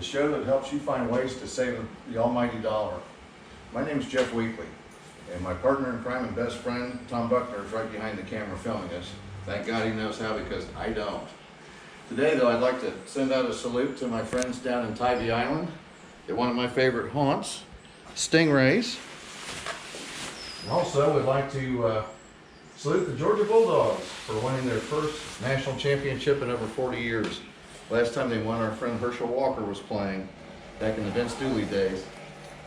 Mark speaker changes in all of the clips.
Speaker 1: show that helps you find ways to save the almighty dollar. My name is Jeff Weekley, and my partner in crime and best friend, Tom Buckner, is right behind the camera filming us. Thank God he knows how, because I don't. Today, though, I'd like to send out a salute to my friends down in Tybee Island. They're one of my favorite haunts, stingrays. And also, we'd like to salute the Georgia Bulldogs for winning their first national championship in over 40 years. Last time they won, our friend Herschel Walker was playing back in the Vince Dooley days.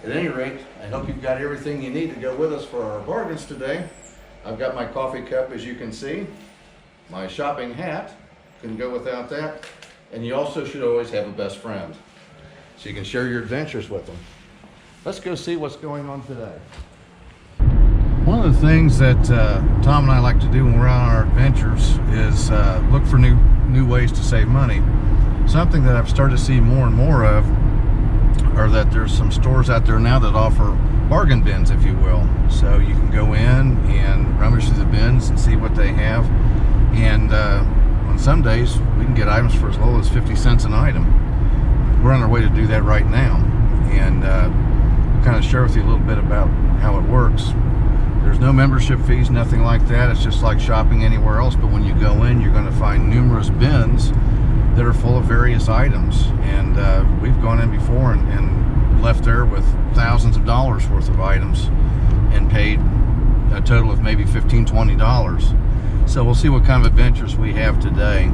Speaker 1: At any rate, I hope you've got everything you need to go with us for our bargains today. I've got my coffee cup, as you can see, my shopping hat, couldn't go without that, and you also should always have a best friend, so you can share your adventures with them. Let's go see what's going on today. One of the things that Tom and I like to do when we're out on our adventures is look for new ways to save money. Something that I've started to see more and more of are that there's some stores out there now that offer bargain bins, if you will. So you can go in and rummage through the bins and see what they have. And on some days, we can get items for as low as 50 cents an item. We're on our way to do that right now. And we'll kind of share with you a little bit about how it works. There's no membership fees, nothing like that. It's just like shopping anywhere else. But when you go in, you're going to find numerous bins that are full of various items. And we've gone in before and left there with thousands of dollars worth of items and paid a total of maybe $15, $20. So we'll see what kind of adventures we have today.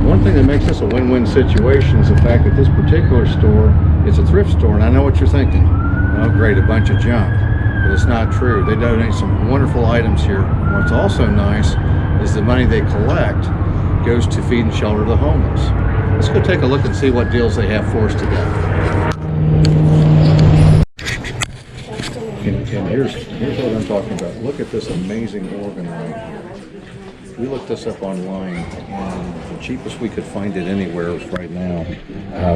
Speaker 1: One thing that makes this a win-win situation is the fact that this particular store is a thrift store. And I know what you're thinking, oh great, a bunch of junk. But it's not true. They donate some wonderful items here. And what's also nice is the money they collect goes to feed and shelter the homeless. Let's go take a look and see what deals they have for us today. And here's what I'm talking about. Look at this amazing organ right here. We looked this up online, and the cheapest we could find it anywhere right now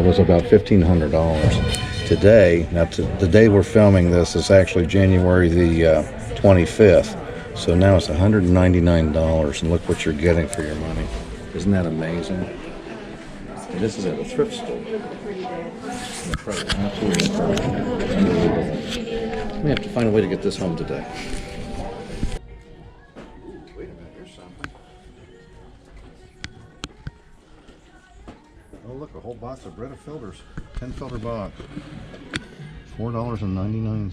Speaker 1: was about $1,500. Today, now the day we're filming this is actually January the 25th, so now it's $199, and look what you're getting for your money. Isn't that amazing? And this is at a thrift store. Absolutely incredible. We have to find a way to get this home today. Oh look, a whole box of Brita filters, 10 filter box, $4.99.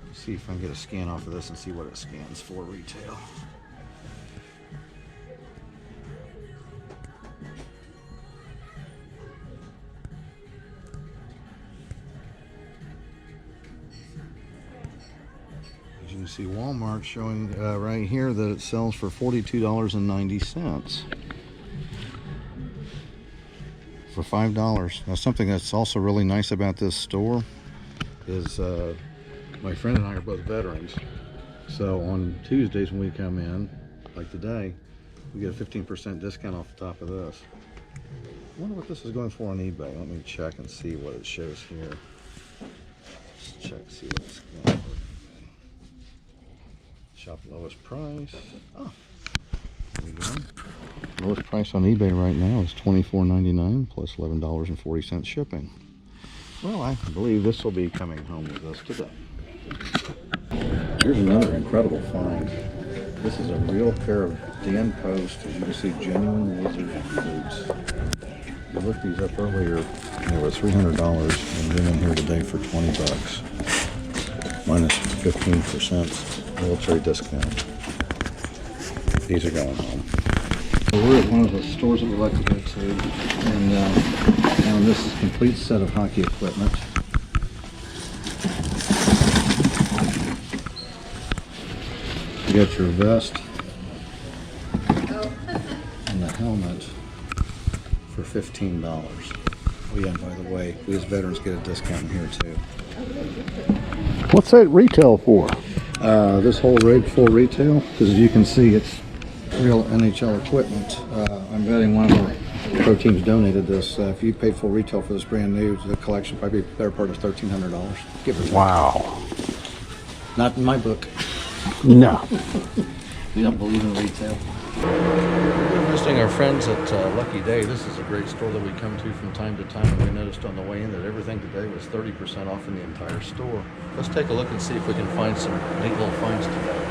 Speaker 1: Let's see if I can get a scan off of this and see what it scans for retail. As you can see, Walmart showing right here that it sells for $42.90. For $5. Now, something that's also really nice about this store is my friend and I are both veterans, so on Tuesdays when we come in, like today, we get a 15% discount off the top of this. I wonder what this is going for on eBay. Let me check and see what it shows here. Let's check, see what it's going for. Shop lowest price. Oh, there we go. Lowest price on eBay right now is $24.99 plus $11.40 shipping. Well, I believe this will be coming home with us today. Here's another incredible find. This is a real pair of Dan Post, as you can see, genuine lizard boots. I looked these up earlier, they were $300, and they're in here today for 20 bucks. Minus 15% military discount. These are going home. We're at one of the stores that we like to go to, and found this complete set of hockey equipment. You got your vest and the helmet for $15. Oh yeah, and by the way, we as veterans get a discount in here too.
Speaker 2: What's that retail for?
Speaker 1: This whole rig full retail, because as you can see, it's real NHL equipment. I'm betting one of our pro teams donated this. If you paid full retail for this brand new, the collection probably be better part of $1,300. Give or take.
Speaker 2: Wow.
Speaker 1: Not in my book.
Speaker 2: No.
Speaker 1: We don't believe in retail. We're visiting our friends at Lucky Day. This is a great store that we come to from time to time, and we noticed on the way in that everything today was 30% off in the entire store. Let's take a look and see if we can find some neat little finds today.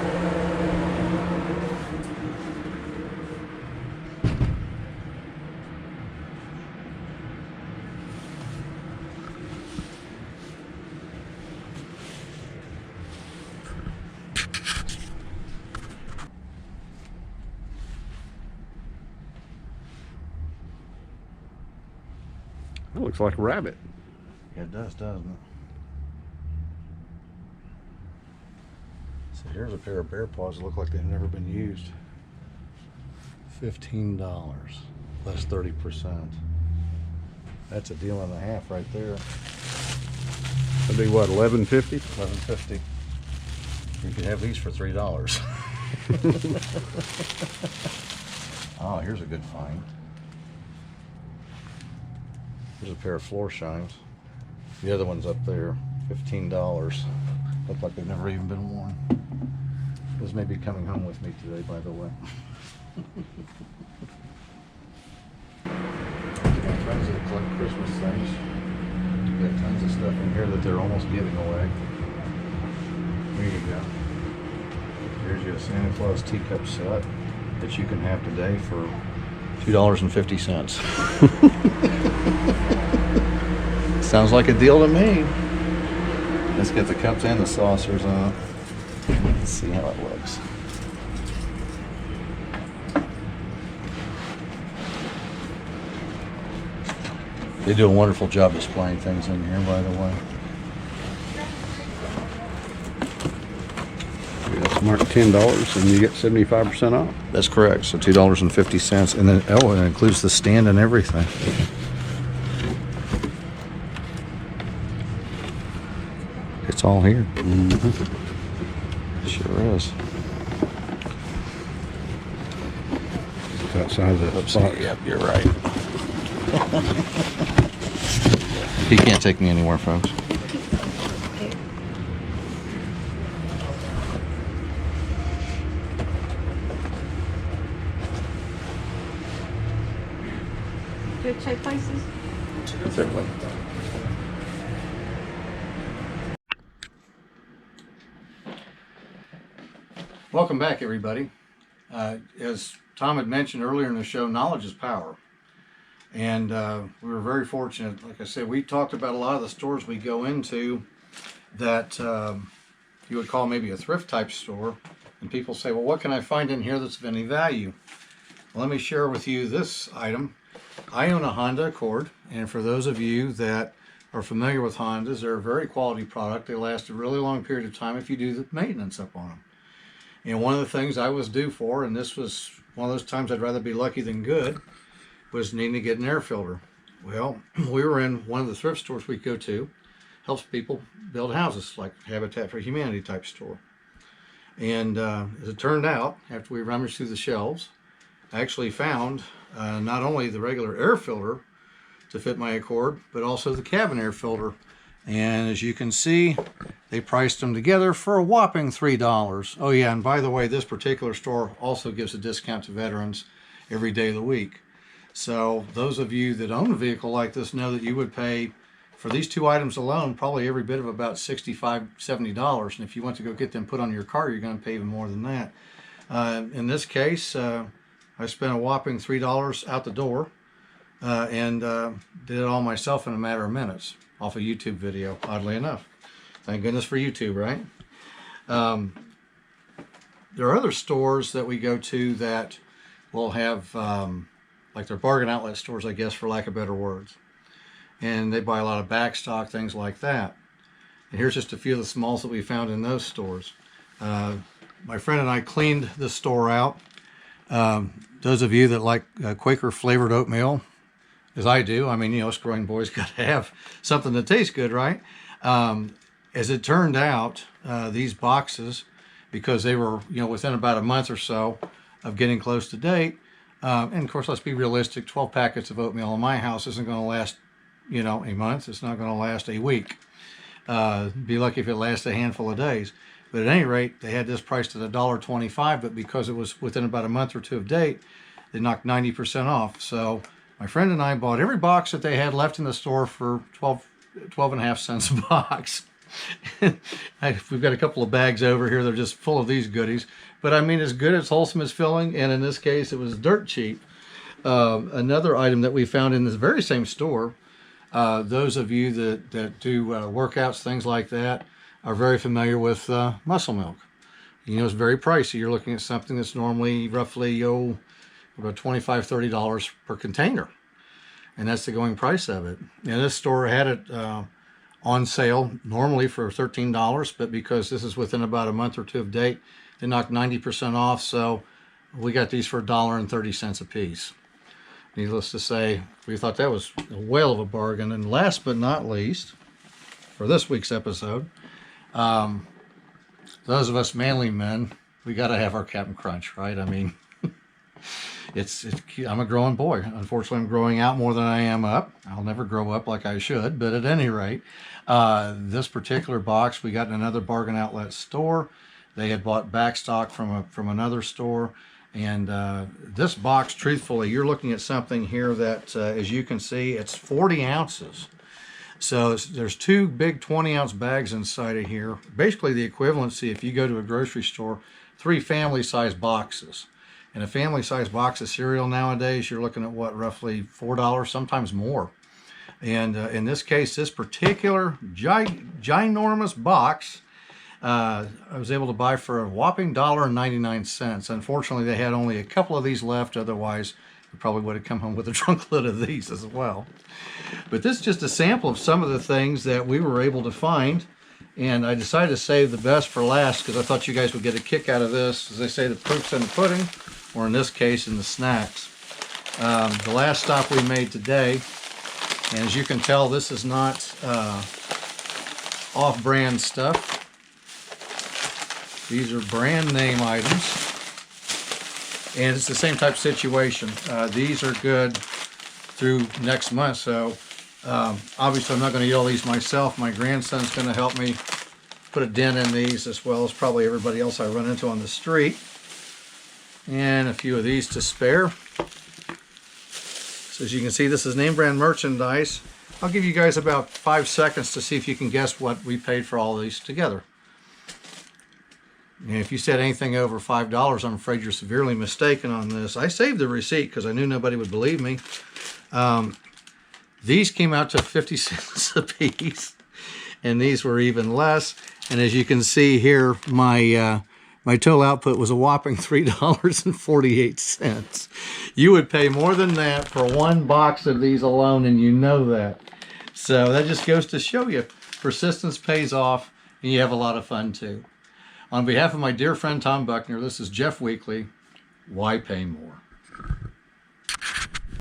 Speaker 2: That looks like a rabbit.
Speaker 1: Yeah, it does, doesn't it? So here's a pair of bear paws that look like they've never been used. $15, less 30%. That's a deal and a half right there.
Speaker 2: That'd be what, $11.50?
Speaker 1: $11.50. You could have these for $3. Oh, here's a good find. Here's a pair of floor shines. The other one's up there, $15. Look like they've never even been worn. This may be coming home with me today, by the way. My friends that collect Christmas things. You got tons of stuff in here that they're almost giving away. There you go. Here's your Santa Claus teacup set that you can have today for $2.50. Sounds like a deal to me. Let's get the cups and the saucers on. Let's see how it looks. They do a wonderful job displaying things in here, by the way.
Speaker 2: That's marked $10 and you get 75% off.
Speaker 1: That's correct. So $2.50, and then oh, it includes the stand and everything. It's all here.
Speaker 2: Mm-hmm.
Speaker 1: It sure is.
Speaker 2: It's outside the box.
Speaker 1: Yep, you're right. He can't take me anywhere, folks.
Speaker 3: Good check places?
Speaker 1: Certainly. Welcome back, everybody. As Tom had mentioned earlier in the show, knowledge is power. And we were very fortunate. Like I said, we talked about a lot of the stores we go into that you would call maybe a thrift type store. And people say, well, what can I find in here that's of any value? Well, let me share with you this item. I own a Honda Accord, and for those of you that are familiar with Hondas, they're a very quality product. They last a really long period of time if you do the maintenance up on them. And one of the things I was due for, and this was one of those times I'd rather be lucky than good, was needing to get an air filter. Well, we were in one of the thrift stores we go to, helps people build houses, like Habitat for Humanity type store. And as it turned out, after we rummaged through the shelves, I actually found not only the regular air filter to fit my Accord, but also the cabin air filter. And as you can see, they priced them together for a whopping $3. Oh yeah, and by the way, this particular store also gives a discount to veterans every day of the week. So those of you that own a vehicle like this know that you would pay for these two items alone, probably every bit of about $65, $70. And if you want to go get them put on your car, you're going to pay even more than that. In this case, I spent a whopping $3 out the door and did it all myself in a matter of minutes off a YouTube video, oddly enough. Thank goodness for YouTube, right? There are other stores that we go to that will have, like they're bargain outlet stores, I guess, for lack of better words. And they buy a lot of back stock, things like that. And here's just a few of the smalls that we found in those stores. My friend and I cleaned the store out. Those of you that like Quaker flavored oatmeal, as I do, I mean, you know, us growing boys got to have something that tastes good, right? As it turned out, these boxes, because they were, you know, within about a month or so of getting close to date, and of course, let's be realistic, 12 packets of oatmeal in my house isn't going to last, you know, a month. It's not going to last a week. Be lucky if it lasts a handful of days. But at any rate, they had this priced at $1.25, but because it was within about a month or two of date, they knocked 90% off. So my friend and I bought every box that they had left in the store for 12 and a half cents a box. We've got a couple of bags over here that are just full of these goodies. But I mean, as good as wholesome as filling, and in this case, it was dirt cheap. Another item that we found in this very same store, those of you that do workouts, things like that, are very familiar with muscle milk. You know, it's very pricey. You're looking at something that's normally roughly about $25, $30 per container. And that's the going price of it. And this store had it on sale normally for $13, but because this is within about a month or two of date, they knocked 90% off. So we got these for $1.30 a piece. Needless to say, we thought that was a whale of a bargain. And last but not least, for this week's episode, those of us manly men, we got to have our Captain Crunch, right? I mean, it's I'm a growing boy. Unfortunately, I'm growing out more than I am up. I'll never grow up like I should, but at any rate, this particular box we got in another bargain outlet store. They had bought back stock from another store, and this box, truthfully, you're looking at something here that, as you can see, it's 40 ounces. So there's two big 20-ounce bags inside of here. Basically, the equivalency, if you go to a grocery store, 3 family-sized boxes. And a family-sized box of cereal nowadays, you're looking at what, roughly $4, sometimes more. And in this case, this particular ginormous box, I was able to buy for a whopping $1.99. Unfortunately, they had only a couple of these left. Otherwise, we probably would have come home with a trunkload of these as well. But this is just a sample of some of the things that we were able to find. And I decided to save the best for last because I thought you guys would get a kick out of this. As they say, the proof's in the pudding, or in this case, in the snacks. The last stop we made today, and as you can tell, this is not off-brand stuff. These are brand name items. And it's the same type of situation. These are good through next month. So obviously I'm not going to eat all these myself. My grandson's going to help me put a dent in these, as well as probably everybody else I run into on the street. And a few of these to spare. So as you can see, this is name brand merchandise. I'll give you guys about 5 seconds to see if you can guess what we paid for all of these together. And if you said anything over $5, I'm afraid you're severely mistaken on this. I saved the receipt because I knew nobody would believe me. These came out to 50 cents a piece, and these were even less. And as you can see here, my total output was a whopping $3.48. You would pay more than that for one box of these alone, and you know that. So that just goes to show you, persistence pays off, and you have a lot of fun too. On behalf of my dear friend Tom Buckner, this is Jeff Weekley. Why pay more?